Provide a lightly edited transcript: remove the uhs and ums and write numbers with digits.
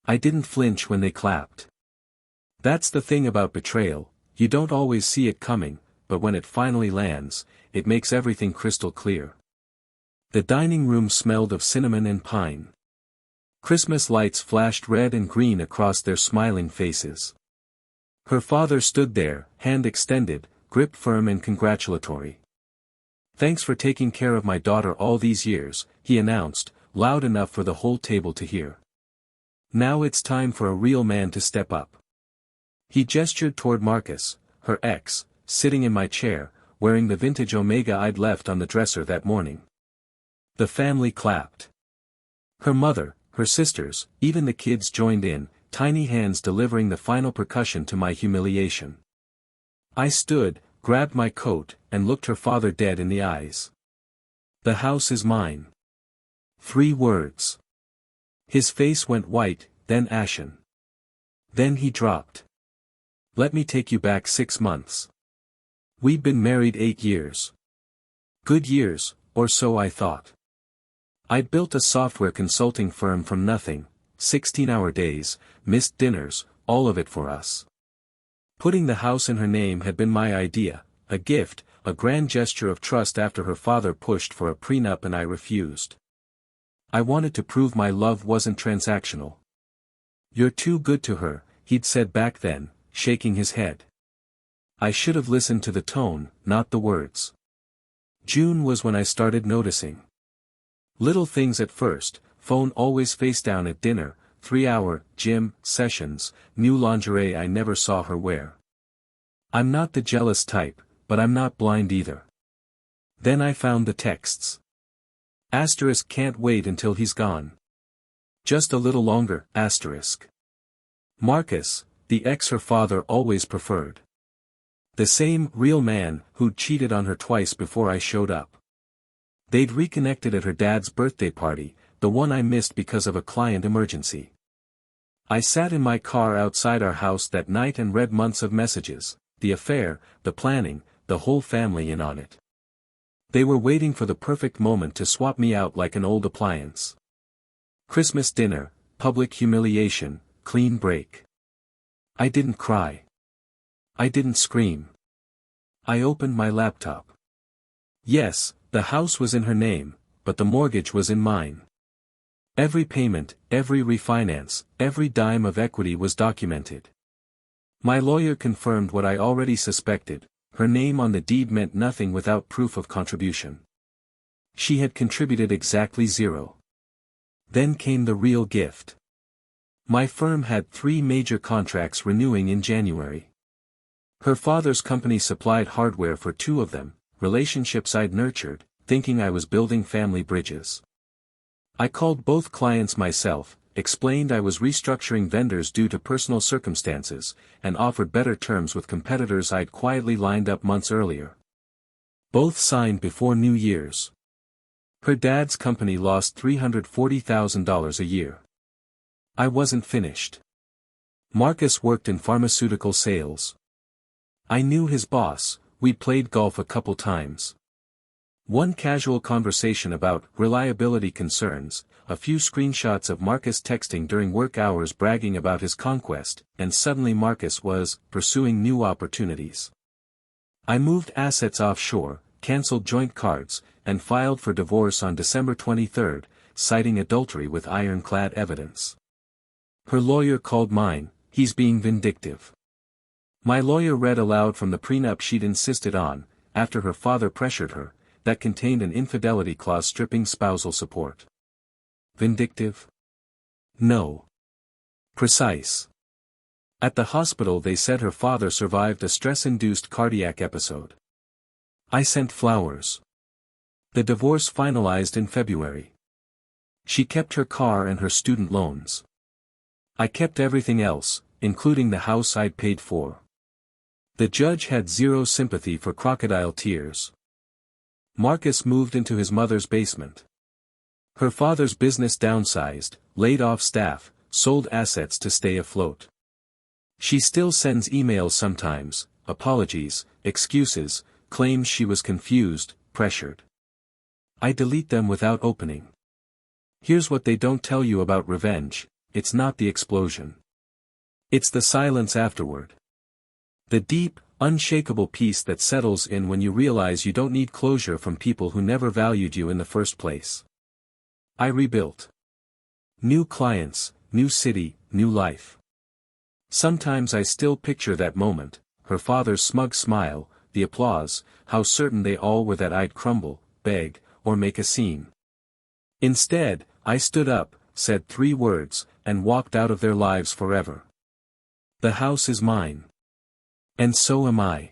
I didn't flinch when they clapped. That's the thing about betrayal, you don't always see it coming, but when it finally lands, it makes everything crystal clear. The dining room smelled of cinnamon and pine. Christmas lights flashed red and green across their smiling faces. Her father stood there, hand extended, grip firm and congratulatory. "Thanks for taking care of my daughter all these years," he announced, loud enough for the whole table to hear. "Now it's time for a real man to step up." He gestured toward Marcus, her ex, sitting in my chair, wearing the vintage Omega I'd left on the dresser that morning. The family clapped. Her mother, her sisters, even the kids joined in, tiny hands delivering the final percussion to my humiliation. I stood, grabbed my coat, and looked her father dead in the eyes. "The house is mine." 3 words. His face went white, then ashen. Then he dropped. "Let me take you back 6 months. We'd been married 8 years. Good years, or so I thought. I'd built a software consulting firm from nothing, 16-hour days, missed dinners, all of it for us. Putting the house in her name had been my idea, a gift, a grand gesture of trust after her father pushed for a prenup and I refused. I wanted to prove my love wasn't transactional. "You're too good to her," he'd said back then, shaking his head. I should have listened to the tone, not the words. June was when I started noticing. Little things at first: phone always face down at dinner, 3-hour gym sessions, new lingerie I never saw her wear. I'm not the jealous type, but I'm not blind either. Then I found the texts. Asterisk can't wait until he's gone. Just a little longer, asterisk. Marcus, the ex her father always preferred. The same real man who'd cheated on her twice before I showed up. They'd reconnected at her dad's birthday party, the one I missed because of a client emergency. I sat in my car outside our house that night and read months of messages, the affair, the planning, the whole family in on it. They were waiting for the perfect moment to swap me out like an old appliance. Christmas dinner, public humiliation, clean break. I didn't cry. I didn't scream. I opened my laptop. Yes, the house was in her name, but the mortgage was in mine. Every payment, every refinance, every dime of equity was documented. My lawyer confirmed what I already suspected: her name on the deed meant nothing without proof of contribution. She had contributed exactly 0. Then came the real gift. My firm had 3 major contracts renewing in January. Her father's company supplied hardware for 2 of them, relationships I'd nurtured, thinking I was building family bridges. I called both clients myself, explained I was restructuring vendors due to personal circumstances, and offered better terms with competitors I'd quietly lined up months earlier. Both signed before New Year's. Her dad's company lost $340,000 a year. I wasn't finished. Marcus worked in pharmaceutical sales. I knew his boss, we'd played golf a couple times. One casual conversation about reliability concerns, a few screenshots of Marcus texting during work hours bragging about his conquest, and suddenly Marcus was pursuing new opportunities. I moved assets offshore, canceled joint cards, and filed for divorce on December 23, citing adultery with ironclad evidence. Her lawyer called mine. "He's being vindictive." My lawyer read aloud from the prenup she'd insisted on, after her father pressured her, that contained an infidelity clause stripping spousal support. Vindictive? No. Precise. At the hospital they said her father survived a stress-induced cardiac episode. I sent flowers. The divorce finalized in February. She kept her car and her student loans. I kept everything else, including the house I'd paid for. The judge had 0 sympathy for crocodile tears. Marcus moved into his mother's basement. Her father's business downsized, laid off staff, sold assets to stay afloat. She still sends emails sometimes, apologies, excuses, claims she was confused, pressured. I delete them without opening. Here's what they don't tell you about revenge: it's not the explosion. It's the silence afterward. The deep, unshakable peace that settles in when you realize you don't need closure from people who never valued you in the first place. I rebuilt. New clients, new city, new life. Sometimes I still picture that moment, her father's smug smile, the applause, how certain they all were that I'd crumble, beg, or make a scene. Instead, I stood up, said 3 words, and walked out of their lives forever. The house is mine. And so am I.